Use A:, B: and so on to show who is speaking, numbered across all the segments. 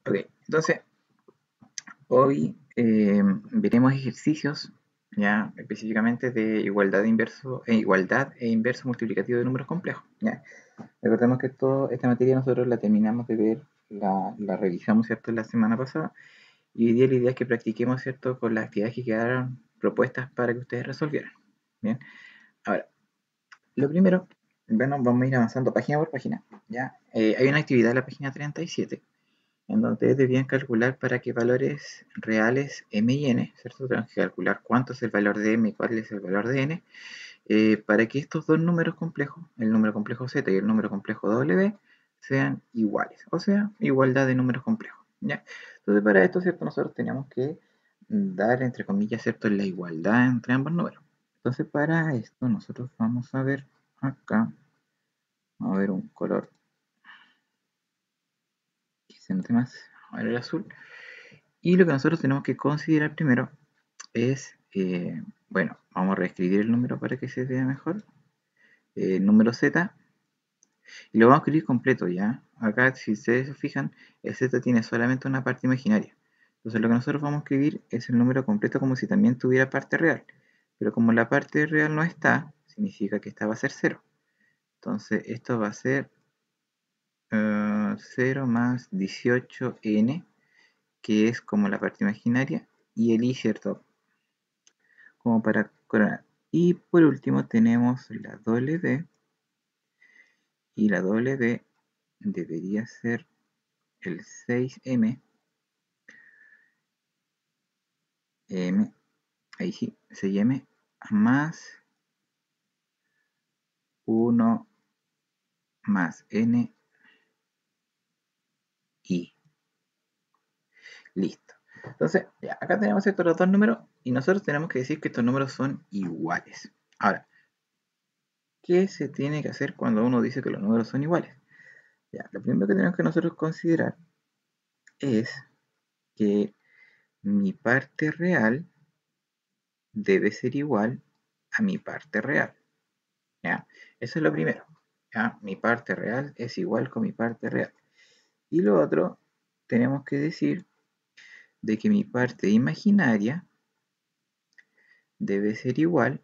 A: Ok, entonces hoy veremos ejercicios ya específicamente de igualdad e inverso multiplicativo de números complejos. ¿Ya? Recordemos que esta materia nosotros la terminamos de ver, la revisamos, ¿cierto?, la semana pasada, y hoy día la idea es que practiquemos, ¿cierto?, con las actividades que quedaron propuestas para que ustedes resolvieran. Bien, ahora, lo primero, bueno, vamos a ir avanzando página por página. ¿Ya? Hay una actividad en la página 37 en donde debían calcular para qué valores reales m y n, ¿cierto? Tenemos que calcular cuánto es el valor de m y cuál es el valor de n, para que estos dos números complejos, el número complejo z y el número complejo w, sean iguales, o sea, igualdad de números complejos. ¿Ya? Entonces, para esto, ¿cierto?, nosotros teníamos que dar, entre comillas, ¿cierto?, la igualdad entre ambos números. Entonces, para esto, nosotros vamos a ver acá, vamos a ver un color que se note más, a ver el azul. Y lo que nosotros tenemos que considerar primero es, bueno, vamos a reescribir el número para que se vea mejor. El número z, y lo vamos a escribir completo, ¿ya? Acá, si ustedes se fijan, el z tiene solamente una parte imaginaria. Entonces lo que nosotros vamos a escribir es el número completo como si también tuviera parte real. Pero como la parte real no está, significa que esta va a ser 0. Entonces esto va a ser 0 más 18n, que es como la parte imaginaria, y el i, ¿cierto?, como para coronar. Y por último tenemos la W, y la W debería ser el 6m, ahí sí, 6m más 1 más n i. Listo. Entonces, ya, acá tenemos estos los dos números y nosotros tenemos que decir que estos números son iguales. Ahora, ¿qué se tiene que hacer cuando uno dice que los números son iguales? Ya, lo primero que tenemos que nosotros considerar es que mi parte real debe ser igual a mi parte real. ¿Ya? Eso es lo primero. ¿Ya? Mi parte real es igual con mi parte real. Y lo otro, tenemos que decir de que mi parte imaginaria debe ser igual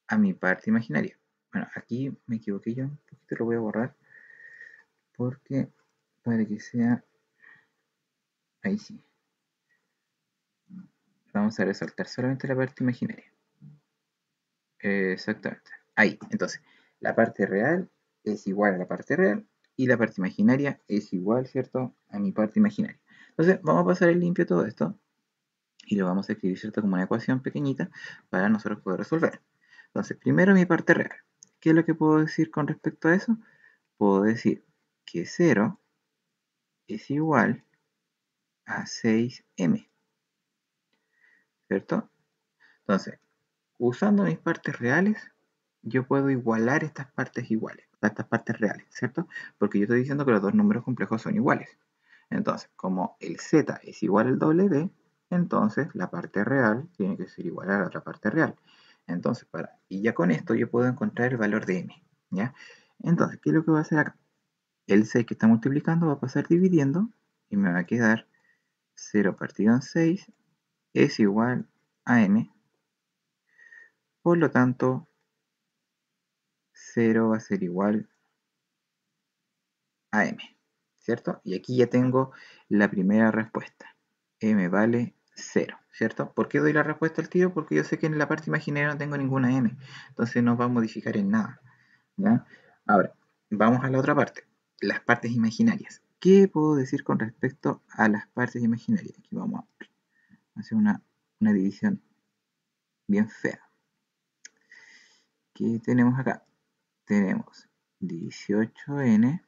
A: a mi parte imaginaria. Bueno, aquí me equivoqué yo, un poquito lo voy a borrar porque para que sea, ahí sí, vamos a resaltar solamente la parte imaginaria. Exactamente. Ahí, entonces, la parte real es igual a la parte real y la parte imaginaria es igual, ¿cierto?, a mi parte imaginaria. Entonces, vamos a pasar en limpio todo esto y lo vamos a escribir, ¿cierto?, como una ecuación pequeñita para nosotros poder resolver. Entonces, primero mi parte real. ¿Qué es lo que puedo decir con respecto a eso? Puedo decir que 0 es igual a 6m, ¿cierto? Entonces, usando mis partes reales, yo puedo igualar estas partes iguales, estas partes reales, ¿cierto? Porque yo estoy diciendo que los dos números complejos son iguales. Entonces, como el z es igual al w, entonces la parte real tiene que ser igual a la otra parte real. Entonces, y ya con esto yo puedo encontrar el valor de m, ¿ya? Entonces, ¿qué es lo que voy a hacer acá? El 6 que está multiplicando va a pasar dividiendo y me va a quedar 0 partido en 6 es igual a m. Por lo tanto, 0 va a ser igual a m, ¿cierto? Y aquí ya tengo la primera respuesta. M vale 0, ¿cierto? ¿Por qué doy la respuesta al tiro? Porque yo sé que en la parte imaginaria no tengo ninguna m, entonces no va a modificar en nada, ¿ya? Ahora, vamos a la otra parte, las partes imaginarias. ¿Qué puedo decir con respecto a las partes imaginarias? Aquí vamos a hacer una división bien fea. ¿Qué tenemos acá? Tenemos 18n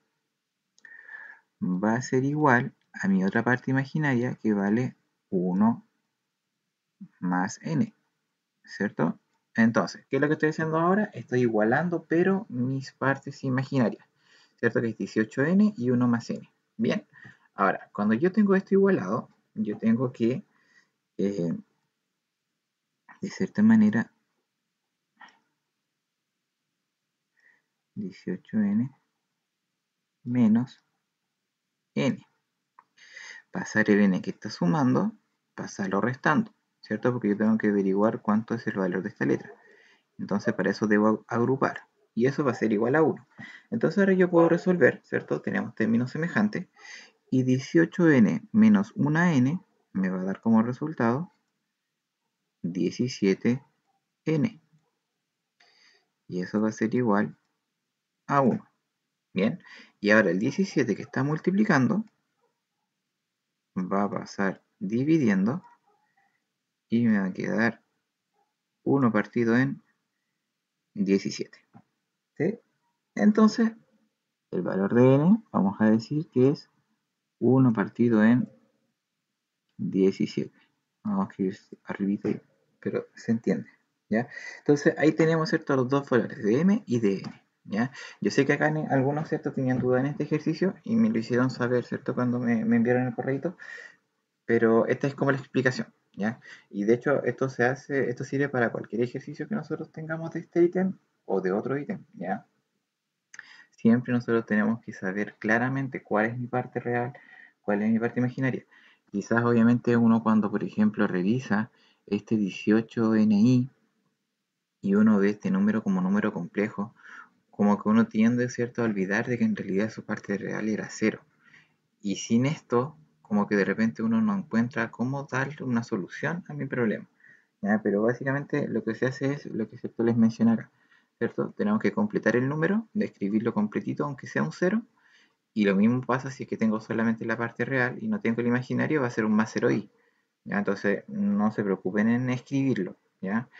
A: va a ser igual a mi otra parte imaginaria que vale 1 más n, ¿cierto? Entonces, ¿qué es lo que estoy haciendo ahora? Estoy igualando, pero mis partes imaginarias, ¿cierto? Que es 18n y 1 más n. Bien, ahora, cuando yo tengo esto igualado, yo tengo que, de cierta manera, 18n menos n. pasar el n que está sumando, pasarlo restando, ¿cierto? Porque yo tengo que averiguar cuánto es el valor de esta letra. Entonces para eso debo agrupar. Y eso va a ser igual a 1. Entonces ahora yo puedo resolver, ¿cierto? Tenemos términos semejantes. Y 18n menos 1n me va a dar como resultado 17n. Y eso va a ser igual a 1. Bien. Y ahora el 17 que está multiplicando va a pasar dividiendo y me va a quedar 1 partido en 17. ¿Sí? Entonces, el valor de n, vamos a decir que es 1 partido en 17. Vamos a escribir arribita, pero se entiende. ¿Ya? Entonces, ahí tenemos, ¿cierto?, los dos valores de m y de n. ¿Ya? Yo sé que acá algunos, ¿cierto?, tenían duda en este ejercicio y me lo hicieron saber, ¿cierto?, cuando me enviaron el correo, pero esta es como la explicación. ¿Ya? Y de hecho, esto sirve para cualquier ejercicio que nosotros tengamos de este ítem o de otro ítem. ¿Ya? Siempre nosotros tenemos que saber claramente cuál es mi parte real, cuál es mi parte imaginaria. Quizás obviamente uno cuando, por ejemplo, revisa este 18NI y uno ve este número como número complejo, como que uno tiende, ¿cierto?, a olvidar de que en realidad su parte real era cero. Y sin esto, como que de repente uno no encuentra cómo darle una solución a mi problema. ¿Ya? Pero básicamente lo que se hace es lo que se les menciona acá, ¿cierto? Tenemos que completar el número, describirlo completito aunque sea un cero, y lo mismo pasa si es que tengo solamente la parte real y no tengo el imaginario, va a ser un más 0i. ¿Ya? Entonces no se preocupen en escribirlo. ¿Ya?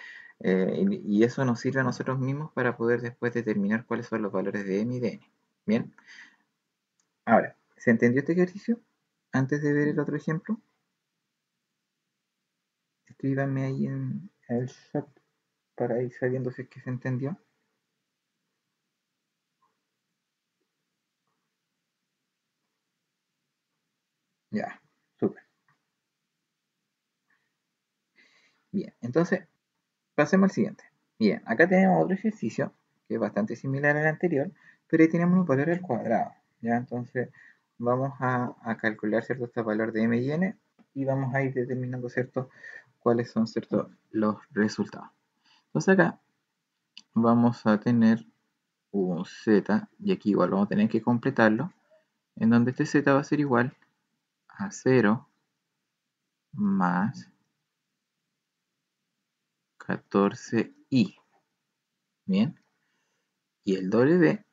A: Y eso nos sirve a nosotros mismos para poder después determinar cuáles son los valores de m y de n. Bien, ahora, ¿se entendió este ejercicio? Antes de ver el otro ejemplo, escríbanme ahí en el chat para ir sabiendo si es que se entendió. Ya, súper. Bien, entonces pasemos al siguiente. Bien, acá tenemos otro ejercicio que es bastante similar al anterior, pero ahí tenemos un valor al cuadrado. ¿Ya? Entonces vamos a calcular, ¿cierto?, este valor de m y n y vamos a ir determinando, ¿cierto?, cuáles son, ¿cierto?, los resultados. Entonces acá vamos a tener un z y aquí igual vamos a tener que completarlo, en donde este z va a ser igual a 0 más 14i. Bien, y el w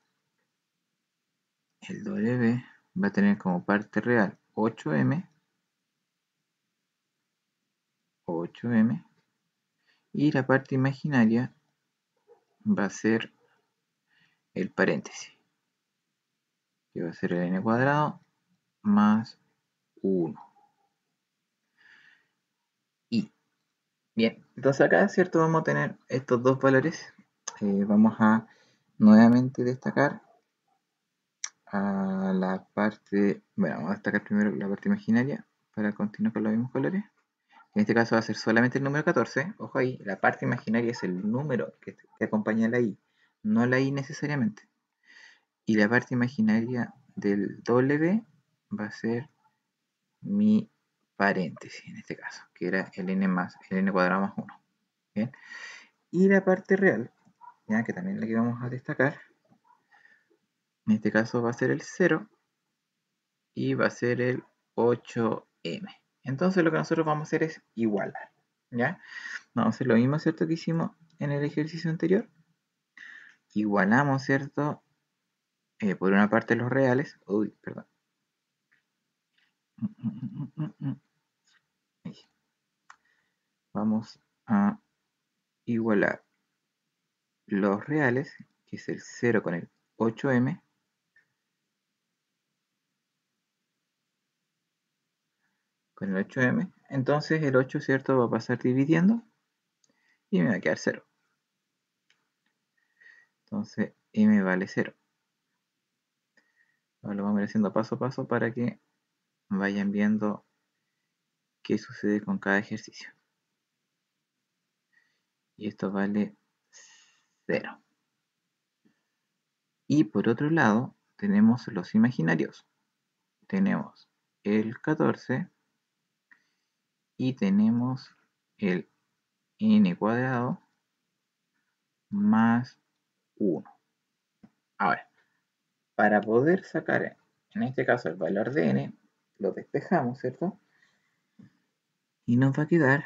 A: va a tener como parte real 8m y la parte imaginaria va a ser el paréntesis, que va a ser el n cuadrado más 1. Y bien, entonces acá, ¿cierto?, vamos a tener estos dos valores. Vamos a nuevamente destacar a la parte, bueno, vamos a destacar primero la parte imaginaria para continuar con los mismos colores. En este caso va a ser solamente el número 14. Ojo ahí, la parte imaginaria es el número que acompaña a la i, no la i necesariamente. Y la parte imaginaria del w va a ser mi paréntesis en este caso, que era el n cuadrado más 1. ¿Bien? Y la parte real, ya que también la que vamos a destacar, en este caso va a ser el 0 y va a ser el 8m. Entonces lo que nosotros vamos a hacer es igualar. ¿Ya? Vamos a hacer lo mismo, ¿cierto?, que hicimos en el ejercicio anterior. Igualamos, ¿cierto? Por una parte los reales. Uy, perdón. Ahí. Vamos a igualar los reales, que es el 0 con el 8m, con el 8m. Entonces el 8, ¿cierto?, va a pasar dividiendo y me va a quedar 0. Entonces m vale 0. Ahora lo vamos a ir haciendo paso a paso para que vayan viendo qué sucede con cada ejercicio. Y esto vale 0. Y por otro lado, tenemos los imaginarios. Tenemos el 14 y tenemos el n cuadrado más 1. Ahora, para poder sacar, en este caso, el valor de n, lo despejamos, ¿cierto? Y nos va a quedar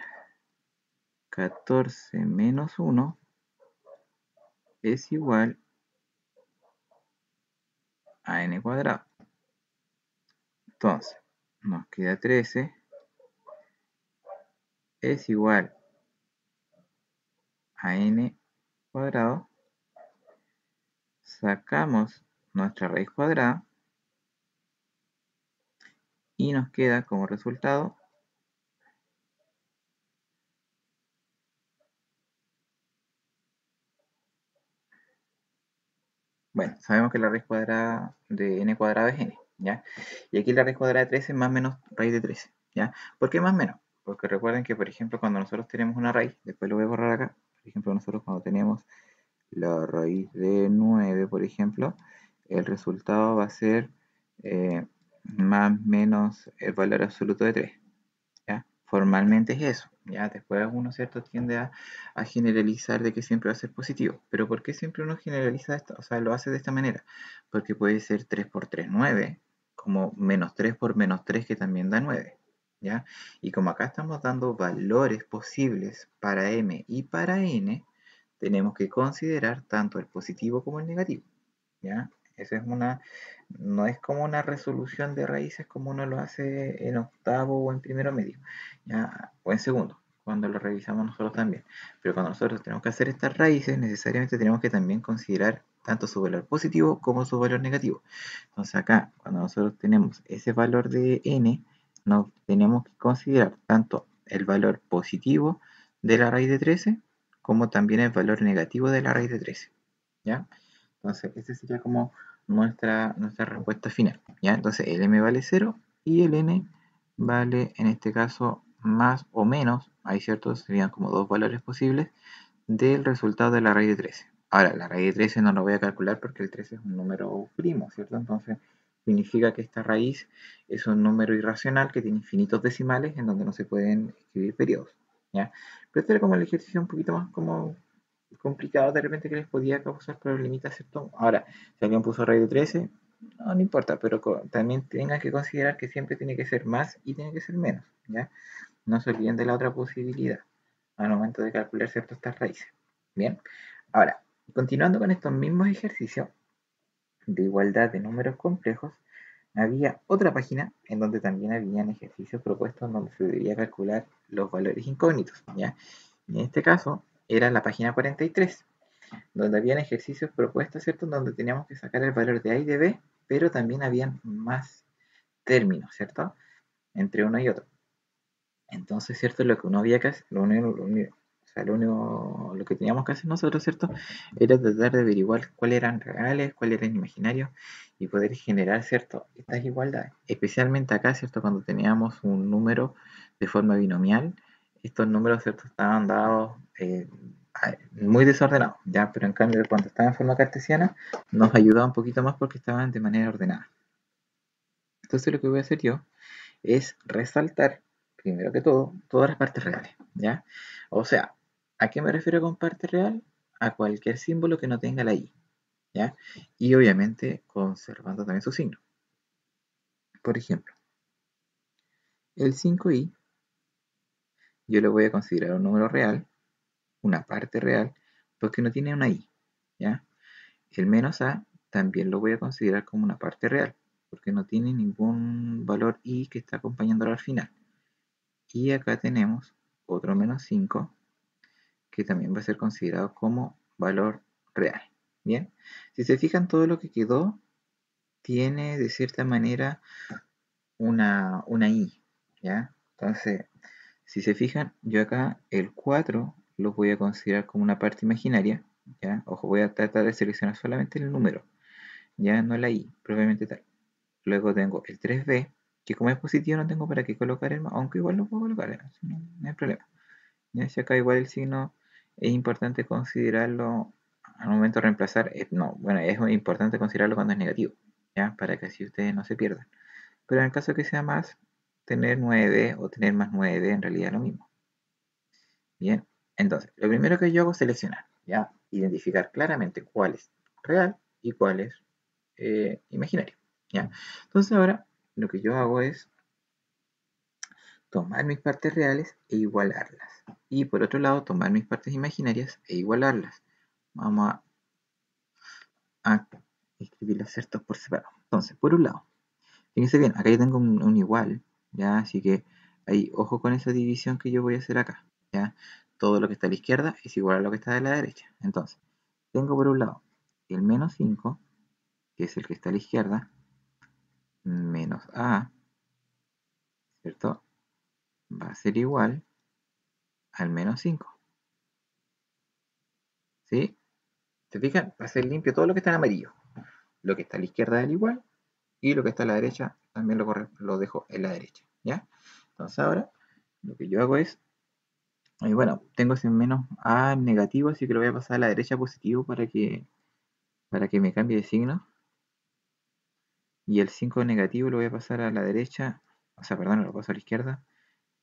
A: 14 menos 1 es igual a n cuadrado. Entonces, nos queda 13 es igual a n cuadrado. Sacamos nuestra raíz cuadrada y nos queda como resultado bueno, sabemos que la raíz cuadrada de n cuadrado es n, ¿ya? Y aquí la raíz cuadrada de 13 es más o menos raíz de 13, ¿ya? ¿Por qué más o menos? Porque recuerden que, por ejemplo, cuando nosotros tenemos una raíz, después lo voy a borrar acá, por ejemplo, nosotros cuando tenemos la raíz de 9, por ejemplo, el resultado va a ser más o menos el valor absoluto de 3, ¿ya? Formalmente es eso, ¿ya? Después uno, ¿cierto?, tiende a generalizar de que siempre va a ser positivo. Pero ¿por qué siempre uno generaliza esto? O sea, lo hace de esta manera. Porque puede ser 3 por 3, 9, como menos 3 por menos 3, que también da 9, ¿ya? Y como acá estamos dando valores posibles para m y para n, tenemos que considerar tanto el positivo como el negativo, ¿ya? Esa es una, no es como una resolución de raíces como uno lo hace en octavo o en primero medio, ¿ya? O en segundo, cuando lo revisamos nosotros también. Pero cuando nosotros tenemos que hacer estas raíces, necesariamente tenemos que también considerar tanto su valor positivo como su valor negativo. Entonces acá, cuando nosotros tenemos ese valor de n, no tenemos que considerar tanto el valor positivo de la raíz de 13 como también el valor negativo de la raíz de 13, ¿ya? Entonces, esta sería como nuestra respuesta final, ¿ya? Entonces, el m vale 0 y el n vale, en este caso, más o menos, hay ciertos, serían como dos valores posibles, del resultado de la raíz de 13. Ahora, la raíz de 13 no lo voy a calcular porque el 13 es un número primo, ¿cierto? Entonces, significa que esta raíz es un número irracional que tiene infinitos decimales en donde no se pueden escribir periodos, ¿ya? Pero este era como el ejercicio un poquito más como complicado de repente que les podía causar problemitas, ¿cierto? Ahora, si alguien puso raíz de 13, no importa, pero también tengan que considerar que siempre tiene que ser más y tiene que ser menos, ¿ya? No se olviden de la otra posibilidad al momento de calcular, ¿cierto?, estas raíces. Bien, ahora, continuando con estos mismos ejercicios de igualdad de números complejos, había otra página en donde también habían ejercicios propuestos donde se debía calcular los valores incógnitos, ¿ya? En este caso era la página 43, donde habían ejercicios propuestos, ¿cierto?, donde teníamos que sacar el valor de A y de B, pero también habían más términos, ¿cierto?, entre uno y otro. Entonces, ¿cierto?, lo que uno había que hacer, lo que teníamos que hacer nosotros, ¿cierto?, era tratar de averiguar cuáles eran reales, cuáles eran imaginarios y poder generar, ¿cierto?, estas igualdades. Especialmente acá, ¿cierto?, cuando teníamos un número de forma binomial, estos números, ¿cierto?, estaban dados muy desordenados, ¿ya? Pero en cambio, cuando estaban en forma cartesiana, nos ayudaba un poquito más porque estaban de manera ordenada. Entonces, lo que voy a hacer yo es resaltar, primero que todo, todas las partes reales, ¿ya? O sea, ¿a qué me refiero con parte real? A cualquier símbolo que no tenga la i, ¿ya? Y obviamente conservando también su signo. Por ejemplo, el 5i yo lo voy a considerar un número real, una parte real, porque no tiene una i, ¿ya? El menos a también lo voy a considerar como una parte real, porque no tiene ningún valor i que está acompañándolo al final. Y acá tenemos otro menos 5 que también va a ser considerado como valor real. Bien, si se fijan, todo lo que quedó tiene de cierta manera una i, ¿ya? Entonces, si se fijan, yo acá el 4 lo voy a considerar como una parte imaginaria, ¿ya? Ojo, voy a tratar de seleccionar solamente el número, ya no la i, propiamente tal. Luego tengo el 3b, que como es positivo no tengo para qué colocar el más, aunque igual lo puedo colocar, no hay problema. Ya si acá igual el signo es importante considerarlo al momento de reemplazar, no, bueno, es importante considerarlo cuando es negativo, ¿ya? Para que así ustedes no se pierdan. Pero en el caso que sea más, tener 9 o tener más 9 en realidad es lo mismo. Bien, entonces, lo primero que yo hago es seleccionar, ¿ya? Identificar claramente cuál es real y cuál es imaginario, ¿ya? Entonces ahora lo que yo hago es tomar mis partes reales e igualarlas. Y por otro lado, tomar mis partes imaginarias e igualarlas. Vamos a escribirlas ciertos por separado. Entonces, por un lado, fíjense bien, acá yo tengo un igual, ¿ya? Así que ahí, ojo con esa división que yo voy a hacer acá, ¿ya? Todo lo que está a la izquierda es igual a lo que está a la derecha. Entonces, tengo por un lado el menos 5, que es el que está a la izquierda, menos a, ¿cierto? Va a ser igual al menos 5, ¿sí? ¿Se fijan? Va a ser limpio todo lo que está en amarillo. Lo que está a la izquierda del igual y lo que está a la derecha también lo dejo en la derecha, ¿ya? Entonces ahora lo que yo hago es, bueno, tengo ese menos a negativo, así que lo voy a pasar a la derecha positivo para que me cambie de signo. Y el 5 negativo lo voy a pasar a la derecha, o sea, perdón, lo paso a la izquierda,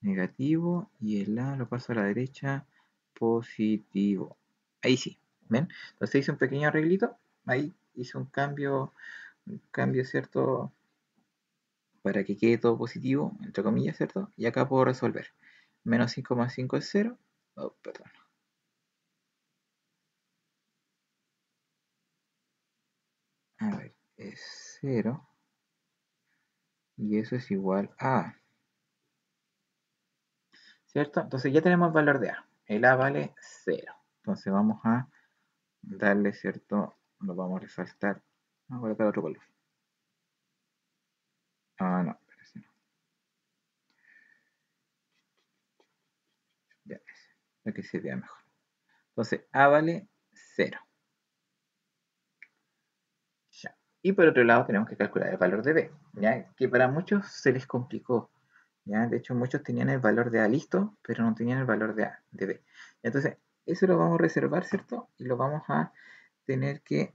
A: negativo, y el A lo paso a la derecha, positivo. Ahí sí, ¿ven? Entonces hice un pequeño arreglito, ahí hice un cambio, ¿cierto? Para que quede todo positivo, entre comillas, ¿cierto? Y acá puedo resolver. Menos 5 más 5 es 0. Oh, perdón. A ver, es 0. Y eso es igual a, ¿cierto? Entonces ya tenemos el valor de A. El A vale 0. Entonces vamos a darle, ¿cierto? Lo vamos a resaltar. Vamos a colocar otro color. Ah, no, pero si no. Ya es. Para que se vea mejor. Entonces A vale 0. Ya. Y por otro lado tenemos que calcular el valor de B, ¿ya? Que para muchos se les complicó, ¿ya? De hecho muchos tenían el valor de A listo, pero no tenían el valor de B. Entonces, eso lo vamos a reservar, ¿cierto? Y lo vamos a tener que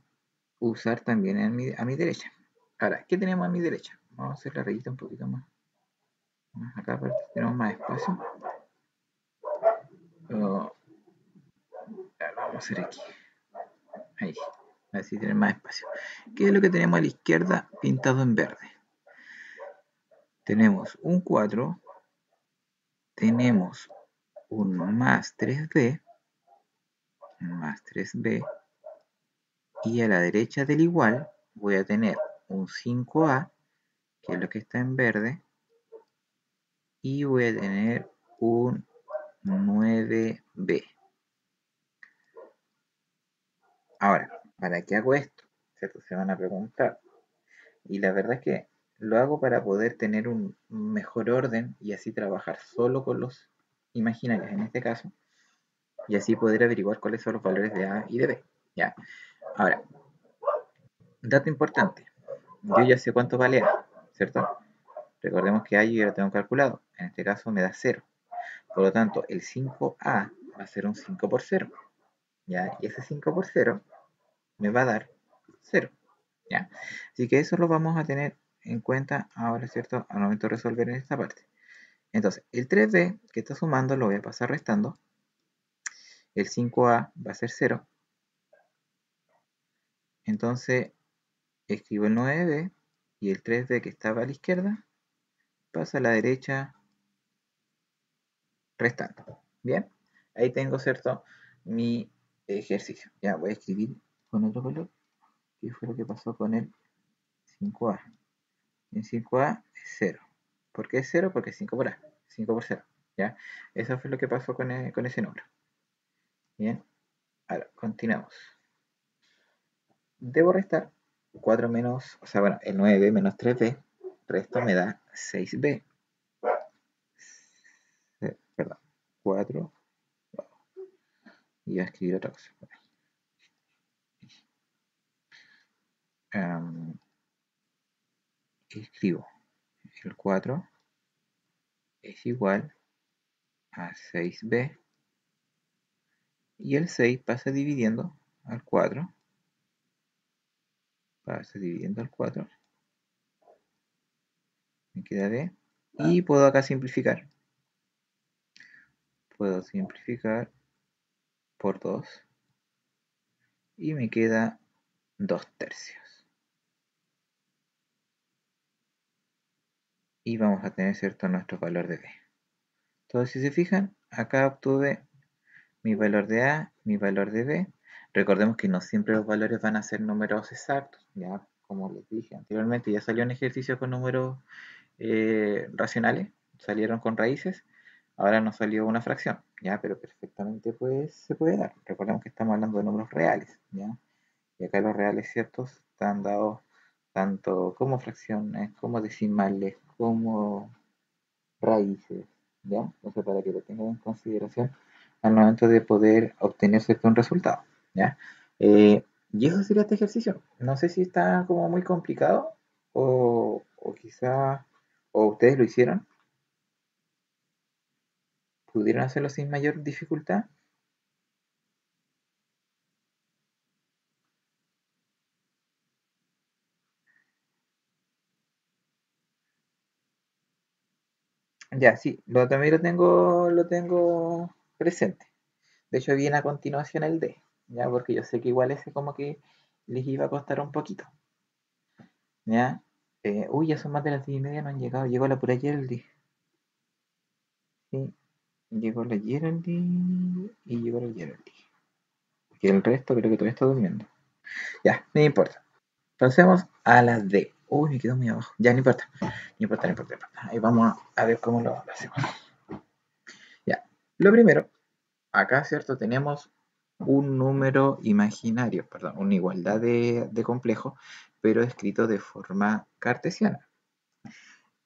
A: usar también a mi derecha. Ahora, ¿qué tenemos a mi derecha? Vamos a hacer la rayita un poquito más acá, para que tenemos más espacio. Oh, lo vamos a hacer aquí. Ahí, así tenemos más espacio. ¿Qué es lo que tenemos a la izquierda pintado en verde? Tenemos un 4, tenemos un más 3b, y a la derecha del igual voy a tener un 5a, que es lo que está en verde, y voy a tener un 9b. Ahora, ¿para qué hago esto? ¿Cierto? Se van a preguntar. Y la verdad es que lo hago para poder tener un mejor orden y así trabajar solo con los imaginarios en este caso, y así poder averiguar cuáles son los valores de A y de B. ¿Ya? Ahora, dato importante, yo ya sé cuánto vale A, ¿cierto? Recordemos que A yo ya lo tengo calculado, en este caso me da 0. Por lo tanto, el 5A va a ser un 5 por 0, ¿ya? Y ese 5 por 0 me va a dar 0, ¿ya? Así que eso lo vamos a tener en cuenta ahora, ¿cierto? Al momento de resolver en esta parte. Entonces, el 3b que está sumando lo voy a pasar restando. El 5a va a ser 0. Entonces, escribo el 9b y el 3b que estaba a la izquierda pasa a la derecha restando. Bien, ahí tengo, ¿cierto? Mi ejercicio. Ya voy a escribir con otro color. ¿Qué fue lo que pasó con el 5a? El 5a es 0. ¿Por qué es 0? Porque es 5 por a. 5 por 0. ¿Ya? Eso fue lo que pasó con ese número. Bien, ahora continuamos. Debo restar 4 menos, o sea, bueno, el 9b menos 3b, resto me da 6b. Perdón, 4, y voy a escribir otra cosa. Um, escribo el 4 es igual a 6b, y el 6 pasa dividiendo al 4, me queda D. Y puedo acá simplificar. Puedo simplificar por 2 y me queda 2/3. Y vamos a tener, ¿cierto?, nuestro valor de B. Entonces, si se fijan, acá obtuve mi valor de A, mi valor de B. Recordemos que no siempre los valores van a ser números exactos, ya como les dije anteriormente, ya salió un ejercicio con números racionales, salieron con raíces, ahora nos salió una fracción, ya, pero perfectamente pues se puede dar. Recordemos que estamos hablando de números reales, ya, y acá los reales ciertos están dados tanto como fracciones, como decimales, como raíces, ¿ya? Entonces, para que lo tengan en consideración al momento de poder obtenerse un resultado, ¿ya? Y eso sería este ejercicio. No sé si está como muy complicado o quizá, o ustedes lo hicieron, pudieron hacerlo sin mayor dificultad. Ya, sí, también lo tengo presente. De hecho, viene a continuación el D, ¿ya? Porque yo sé que igual ese como que les iba a costar un poquito, ¿ya? Uy, ya son más de las 10:30, no han llegado. Llegó la pura Geraldine. Sí, llegó la Geraldine y llegó la Geraldine. Y el resto creo que todavía está durmiendo. Ya, no importa. Pasemos a la D. Uy, me quedó muy abajo. Ya, no importa. No importa, no importa, no importa. Ahí vamos a ver cómo lo hacemos. Ya, lo primero, acá, ¿cierto? Tenemos un número imaginario, perdón, una igualdad de complejo, pero escrito de forma cartesiana.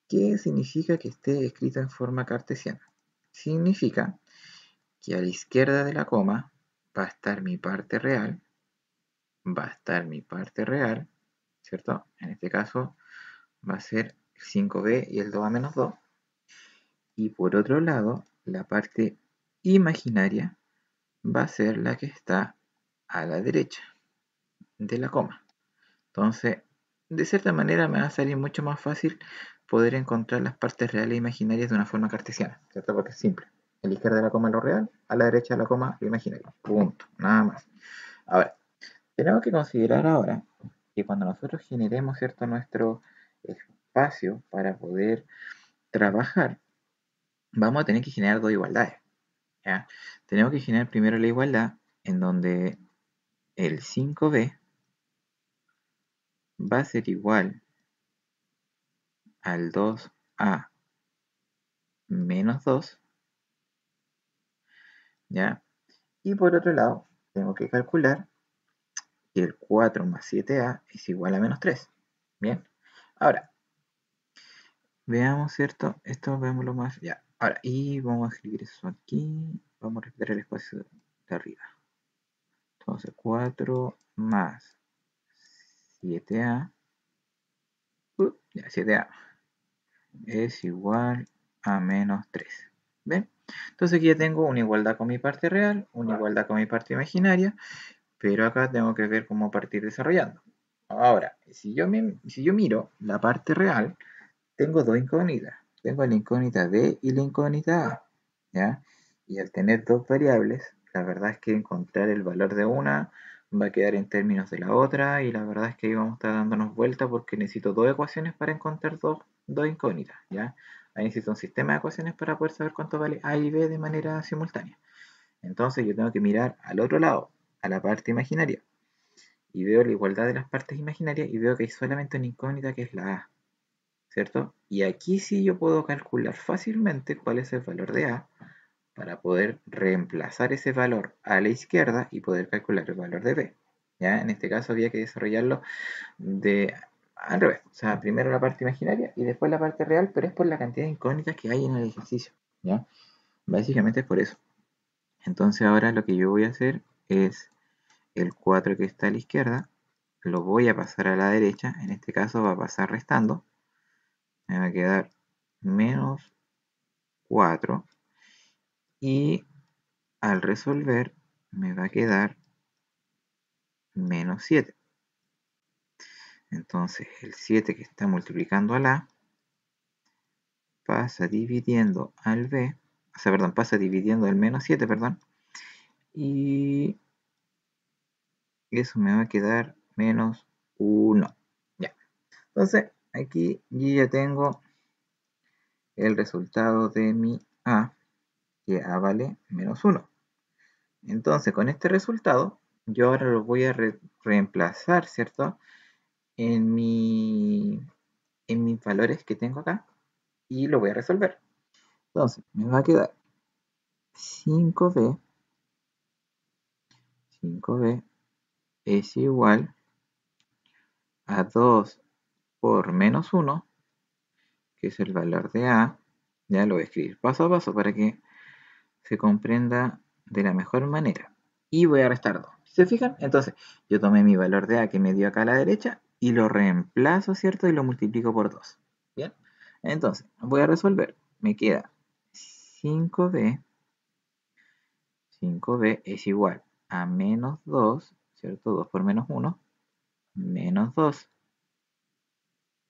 A: ¿Qué significa que esté escrito en forma cartesiana? Significa que a la izquierda de la coma va a estar mi parte real, ¿cierto? En este caso va a ser el 5b y el 2a menos 2. Y por otro lado, la parte imaginaria va a ser la que está a la derecha de la coma. Entonces, de cierta manera me va a salir mucho más fácil poder encontrar las partes reales e imaginarias de una forma cartesiana, ¿cierto? Porque es simple. A la izquierda de la coma lo real, a la derecha de la coma lo imaginario. Punto. Nada más. Ahora, tenemos que considerar ahora que cuando nosotros generemos, ¿cierto?, nuestro espacio para poder trabajar, vamos a tener que generar dos igualdades, ¿ya? Tenemos que generar primero la igualdad en donde el 5b va a ser igual al 2a menos 2, ¿ya? Y por otro lado, tengo que calcular que el 4 más 7a es igual a menos 3. Bien, ahora, veamos, ¿cierto? Esto veámoslo más, ya. Ahora, y vamos a escribir eso aquí, vamos a respetar el espacio de arriba. Entonces, 4 más 7a, ya, 7a es igual a menos 3. ¿Ven? Entonces aquí ya tengo una igualdad con mi parte real, una igualdad con mi parte imaginaria, pero acá tengo que ver cómo partir desarrollando. Ahora, si yo miro la parte real, tengo dos incógnitas. Tengo la incógnita D y la incógnita A, ¿ya? Y al tener dos variables, la verdad es que encontrar el valor de una va a quedar en términos de la otra, y la verdad es que ahí vamos a estar dándonos vuelta porque necesito dos ecuaciones para encontrar dos incógnitas, ¿ya? Ahí necesito un sistema de ecuaciones para poder saber cuánto vale A y B de manera simultánea. Entonces yo tengo que mirar al otro lado, a la parte imaginaria, y veo la igualdad de las partes imaginarias y veo que hay solamente una incógnita que es la A, ¿cierto? Y aquí sí yo puedo calcular fácilmente cuál es el valor de A para poder reemplazar ese valor a la izquierda y poder calcular el valor de B. ¿Ya? En este caso había que desarrollarlo al revés. O sea, primero la parte imaginaria y después la parte real, pero es por la cantidad de incógnitas que hay en el ejercicio. ¿Ya? Básicamente es por eso. Entonces ahora lo que yo voy a hacer es el 4 que está a la izquierda, lo voy a pasar a la derecha, en este caso va a pasar restando, me va a quedar menos 4 y al resolver me va a quedar menos 7. Entonces el 7 que está multiplicando a la pasa dividiendo al b, o sea, perdón, pasa dividiendo el menos 7, perdón, y eso me va a quedar menos 1. Ya. Entonces, aquí yo ya tengo el resultado de mi a, que a vale menos 1. Entonces, con este resultado, yo ahora lo voy a reemplazar, ¿cierto? En mis valores que tengo acá y lo voy a resolver. Entonces, me va a quedar 5b, 5b es igual a 2 por menos 1, que es el valor de a. Ya lo voy a escribir paso a paso para que se comprenda de la mejor manera. Y voy a restar 2. ¿Se fijan? Entonces, yo tomé mi valor de a que me dio acá a la derecha y lo reemplazo, ¿cierto? Y lo multiplico por 2. ¿Bien? Entonces, voy a resolver. Me queda 5b, 5b es igual a menos 2, ¿cierto? 2 por menos 1, menos 2.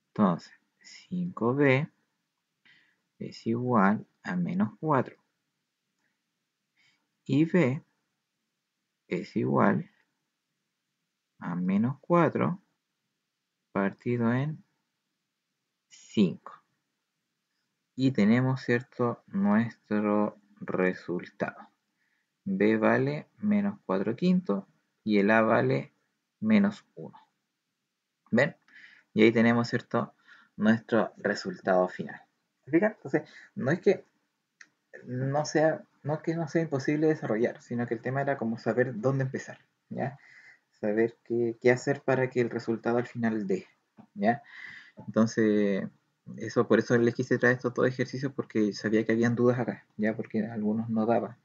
A: Entonces, 5b es igual a menos 4. Y b es igual a menos 4 partido en 5. Y tenemos, ¿cierto?, nuestro resultado. B vale menos 4 quintos y el A vale menos 1. ¿Ven? Y ahí tenemos, ¿cierto?, nuestro resultado final. ¿Se fijan? Entonces, no es que no sea imposible desarrollar, sino que el tema era como saber dónde empezar, ¿ya? Saber qué hacer para que el resultado al final dé, ¿ya? Entonces, por eso les quise traer estos dos ejercicios porque sabía que habían dudas acá, ya, porque algunos no daban,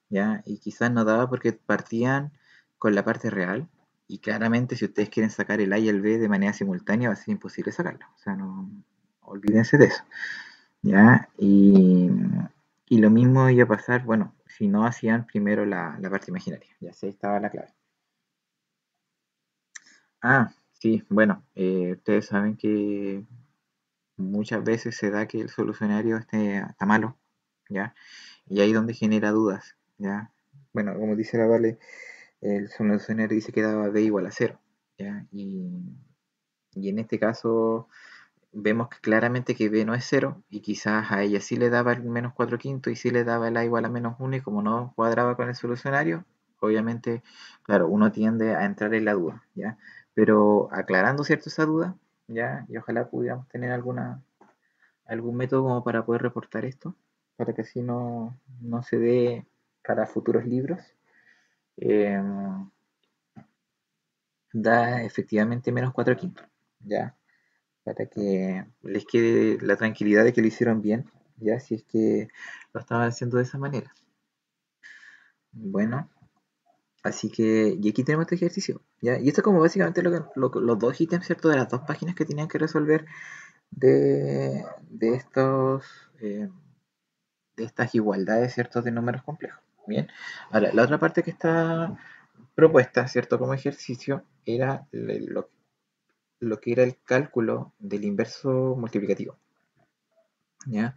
A: ya, y quizás no daba porque partían con la parte real, y claramente si ustedes quieren sacar el A y el B de manera simultánea va a ser imposible sacarlo, o sea, no, olvídense de eso, ya, y lo mismo iba a pasar, bueno, si no hacían primero la parte imaginaria, ya sé, estaba la clave. Ah, sí, bueno, ustedes saben que muchas veces se da que el solucionario está malo, ¿ya? Y ahí es donde genera dudas, ¿ya? Bueno, como dice la Vale, el solucionario dice que daba b igual a 0, ¿ya? Y en este caso vemos que claramente que b no es 0 y quizás a ella sí le daba el menos 4 quintos y sí le daba el a igual a menos 1 y como no cuadraba con el solucionario, obviamente, claro, uno tiende a entrar en la duda, ¿ya? Pero aclarando cierto esa duda, ¿ya? Y ojalá pudiéramos tener algún método como para poder reportar esto, para que así no se dé para futuros libros. Eh, Da efectivamente menos 4 quintos, ¿ya? Para que les quede la tranquilidad de que lo hicieron bien, ¿ya? Si es que lo estaban haciendo de esa manera. Bueno, así que, y aquí tenemos este ejercicio, ¿ya? Y esto es como básicamente los dos ítems, ¿cierto? De las dos páginas que tenían que resolver de estos... de estas igualdades, ¿cierto?, de números complejos. Bien, ahora la otra parte que está propuesta, ¿cierto?, como ejercicio, era lo que era el cálculo del inverso multiplicativo, ¿ya?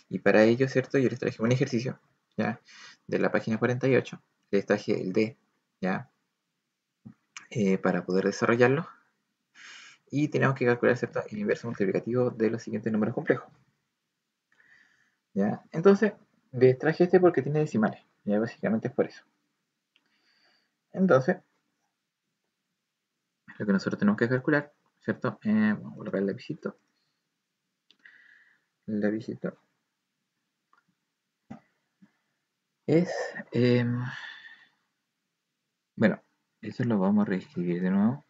A: Y para ello, ¿cierto?, yo les traje un ejercicio, ¿ya?, de la página 48, les traje el D, ¿ya?, para poder desarrollarlo, y tenemos que calcular, ¿cierto?, el inverso multiplicativo de los siguientes números complejos, ¿ya? Entonces, les traje este porque tiene decimales, ¿ya? Básicamente es por eso. Entonces, lo que nosotros tenemos que calcular, ¿cierto? Vamos a colocar el lapicito. El lapicito es, bueno, eso lo vamos a reescribir de nuevo.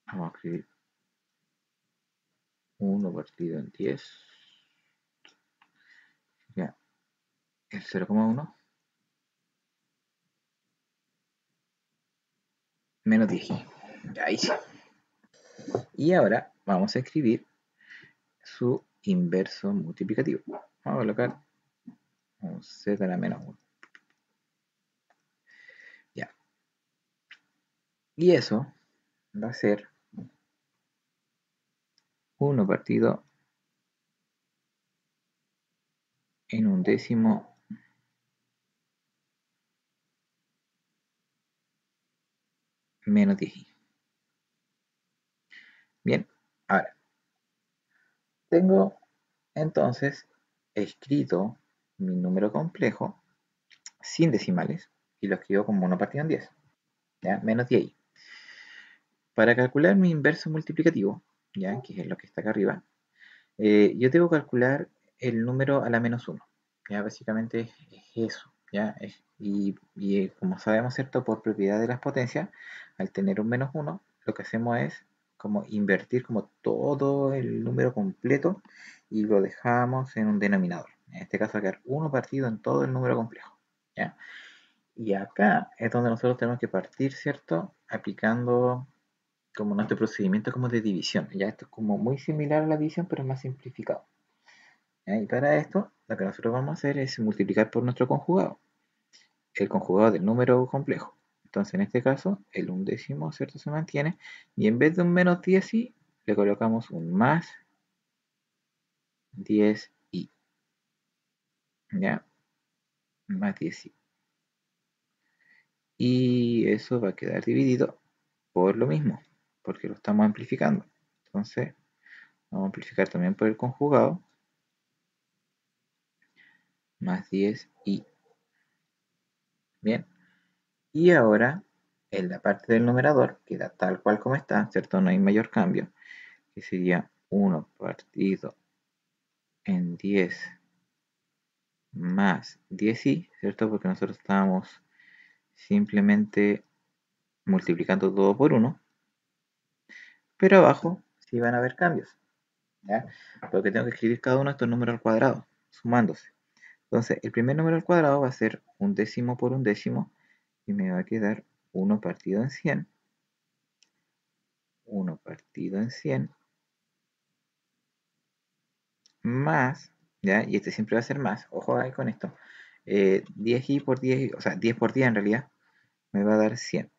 A: Vamos a escribir 1 partido en 10. Ya, el 0,1 menos 10. Ya, ahí sí. Y ahora vamos a escribir su inverso multiplicativo. Vamos a colocar un z a la menos 1. Ya. Y eso va a ser 1 partido en un décimo menos 10i. Bien, ahora tengo entonces escrito mi número complejo sin decimales y lo escribo como 1 partido en 10, ¿ya? Menos 10i. Para calcular mi inverso multiplicativo, ¿ya? Que es lo que está acá arriba, yo debo calcular el número a la menos 1. Ya básicamente es eso. ¿Ya? Y como sabemos, ¿cierto? Por propiedad de las potencias, al tener un menos 1, lo que hacemos es como invertir como todo el número completo y lo dejamos en un denominador. En este caso va a quedar 1 partido en todo el número complejo. ¿Ya? Y acá es donde nosotros tenemos que partir, ¿cierto? Aplicando como nuestro procedimiento como de división. Ya esto es como muy similar a la división, pero es más simplificado. ¿Ya? Y para esto, lo que nosotros vamos a hacer es multiplicar por nuestro conjugado, el conjugado del número complejo. Entonces, en este caso, el undécimo, ¿cierto? Se mantiene, y en vez de un menos 10i, le colocamos un más 10i. ¿Ya? Más 10i. Y eso va a quedar dividido por lo mismo, porque lo estamos amplificando. Entonces, vamos a amplificar también por el conjugado, más 10i. Bien, y ahora en la parte del numerador queda tal cual como está, ¿cierto? No hay mayor cambio, que sería 1 partido en 10 más 10i, ¿cierto? Porque nosotros estábamos simplemente multiplicando todo por 1, pero abajo sí van a haber cambios, ¿ya? Porque tengo que escribir cada uno de estos números al cuadrado, sumándose. Entonces, el primer número al cuadrado va a ser un décimo por un décimo y me va a quedar 1 partido en 100, 1 partido en 100, más, ¿ya? Y este siempre va a ser más, ojo ahí con esto, 10i por 10, o sea, 10 por 10 en realidad, me va a dar 100.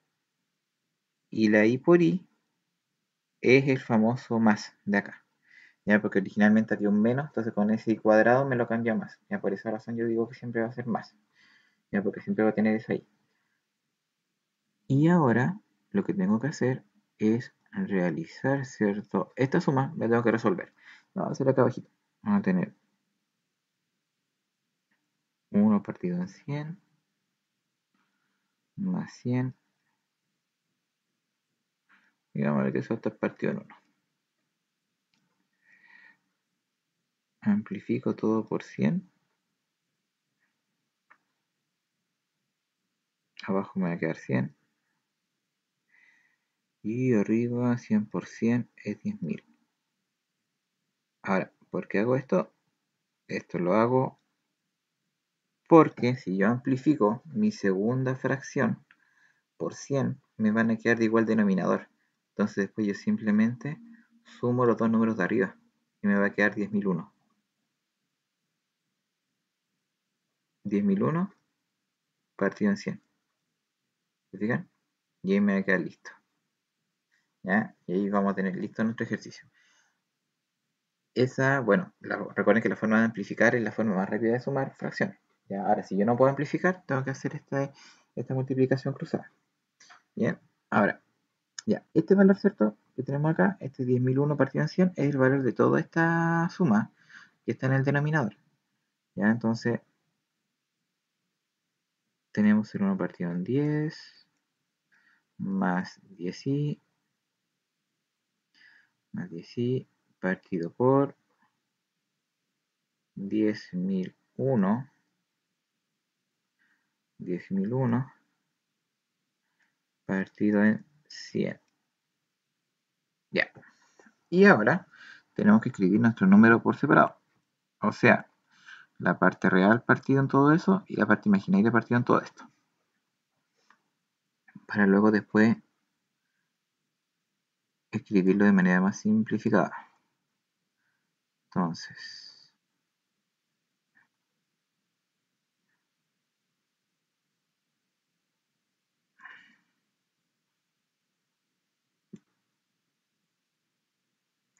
A: Y la i por i es el famoso más de acá, ¿ya? Porque originalmente había un menos, entonces con ese i cuadrado me lo cambia a más, ¿ya? Por esa razón yo digo que siempre va a ser más, ¿ya? Porque siempre va a tener eso ahí. Y ahora lo que tengo que hacer es realizar, ¿cierto? Esta suma la tengo que resolver. Vamos a hacer acá abajito. Vamos a tener 1 partido en 100 más 100. Digamos que eso está partido en 1. Amplifico todo por 100. Abajo me va a quedar 100. Y arriba 100% es 10.000. Ahora, ¿por qué hago esto? Esto lo hago porque si yo amplifico mi segunda fracción por 100, me van a quedar de igual denominador. Entonces después yo simplemente sumo los dos números de arriba y me va a quedar 10.001. 10.001 partido en 100. ¿Se fijan? Y ahí me va a quedar listo. ¿Ya? Y ahí vamos a tener listo nuestro ejercicio. Esa, bueno, recuerden que la forma de amplificar es la forma más rápida de sumar fracciones. ¿Ya? Ahora, si yo no puedo amplificar, tengo que hacer esta multiplicación cruzada. Bien, ahora, ya, este valor, ¿cierto? Que tenemos acá, este 10.001 partido en 100, es el valor de toda esta suma que está en el denominador. ¿Ya? Entonces, tenemos el 1 partido en 10, más 10i, más 10i, partido por 10.001, 10.001, partido en 100. Ya. Y ahora tenemos que escribir nuestro número por separado. O sea, la parte real partido en todo eso y la parte imaginaria partido en todo esto. Para luego después escribirlo de manera más simplificada. Entonces,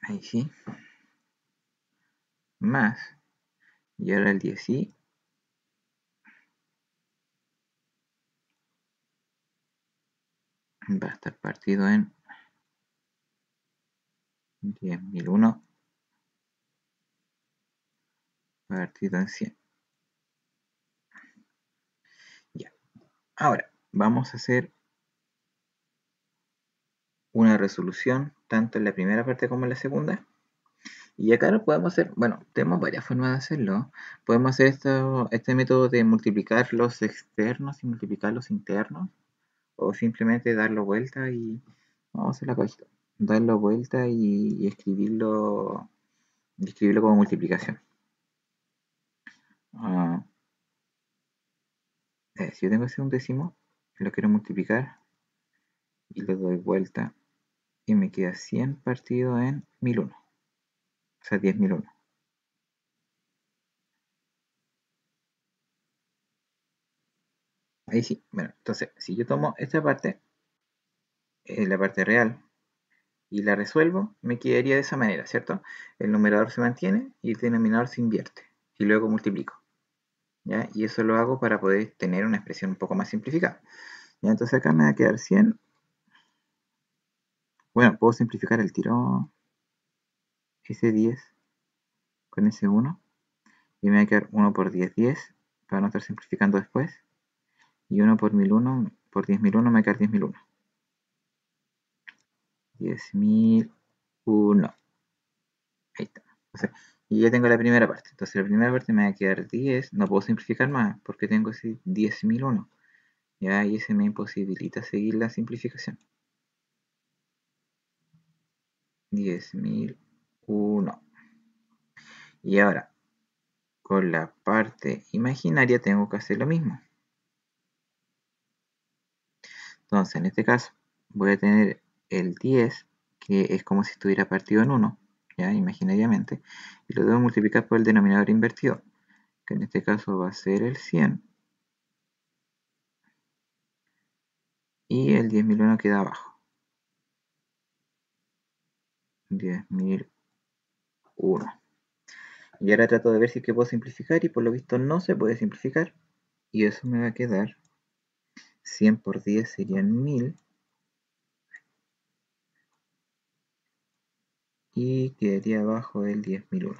A: ahí sí, más Y ahora el 10i va a estar partido en 10.001 partido en 100. Ya. Ahora, vamos a hacer una resolución tanto en la primera parte como en la segunda. Y acá lo podemos hacer, bueno, tenemos varias formas de hacerlo. Podemos hacer este método de multiplicar los externos y multiplicar los internos. O simplemente darlo vuelta y... Vamos a hacer la cosita. Darlo vuelta y escribirlo como multiplicación. Ah, si yo tengo ese undécimo, lo quiero multiplicar y le doy vuelta y me queda 100 partido en 1001. O sea, 10.001. Ahí sí. Bueno, entonces, si yo tomo esta parte, la parte real, y la resuelvo, me quedaría de esa manera, ¿cierto? El numerador se mantiene y el denominador se invierte. Y luego multiplico. ¿Ya? Y eso lo hago para poder tener una expresión un poco más simplificada. ¿Ya? Entonces acá me va a quedar 100. Bueno, puedo simplificar el tiro ese 10 con ese 1. Y me va a quedar 1 por 10, 10, para no estar simplificando después. Y 1 por 1001, por 10.001 me va a quedar 10.001. 10.001. Ahí está. Entonces, y ya tengo la primera parte. Entonces la primera parte me va a quedar 10. No puedo simplificar más porque tengo ese 10.001. Ya, y ese me imposibilita seguir la simplificación. 10.001. Y ahora, con la parte imaginaria tengo que hacer lo mismo. Entonces, en este caso, voy a tener el 10, que es como si estuviera partido en 1, ya, imaginariamente, y lo debo multiplicar por el denominador invertido, que en este caso va a ser el 100, y el 10.001 queda abajo. 10.001. Y ahora trato de ver si es que puedo simplificar, y por lo visto no se puede simplificar, y eso me va a quedar 100 por 10 serían 1000, y quedaría abajo el 10.001.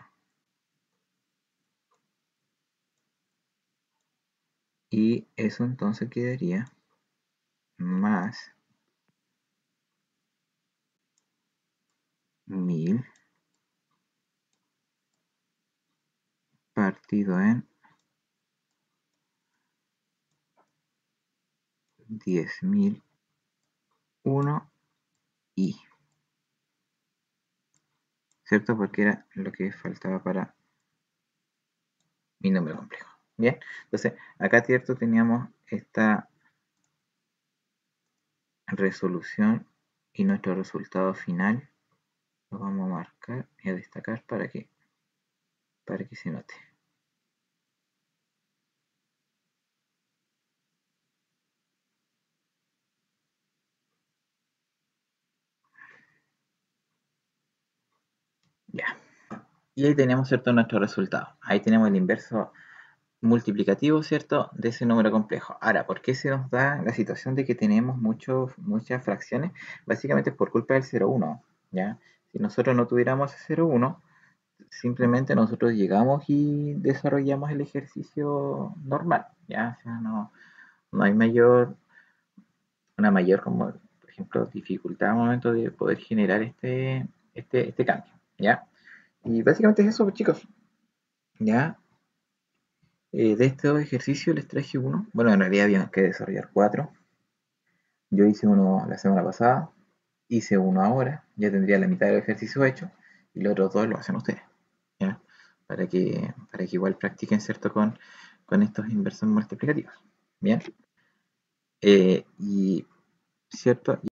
A: Y eso entonces quedaría más 1000 partido en 10.001 y, ¿cierto? Porque era lo que faltaba para mi número complejo. Bien, entonces acá, ¿cierto? Teníamos esta resolución y nuestro resultado final lo vamos a marcar y a destacar para que se note. Ya. Y ahí tenemos, ¿cierto? Nuestro resultado. Ahí tenemos el inverso multiplicativo, ¿cierto? De ese número complejo. Ahora, ¿por qué se nos da la situación de que tenemos muchas fracciones? Básicamente es por culpa del 0,1, ¿ya? Si nosotros no tuviéramos 0,1, simplemente nosotros llegamos y desarrollamos el ejercicio normal, ¿ya? O sea, no hay una mayor, como por ejemplo, dificultad al momento de poder generar este cambio, ¿ya? Y básicamente es eso, chicos, ¿ya? De estos ejercicios les traje uno. Bueno, en realidad había que desarrollar cuatro. Yo hice uno la semana pasada, hice uno ahora, ya tendría la mitad del ejercicio hecho, y los otros dos lo hacen ustedes, ¿ya? Para que igual practiquen, ¿cierto? Con estos inversos multiplicativos. Bien. Y, ¿cierto?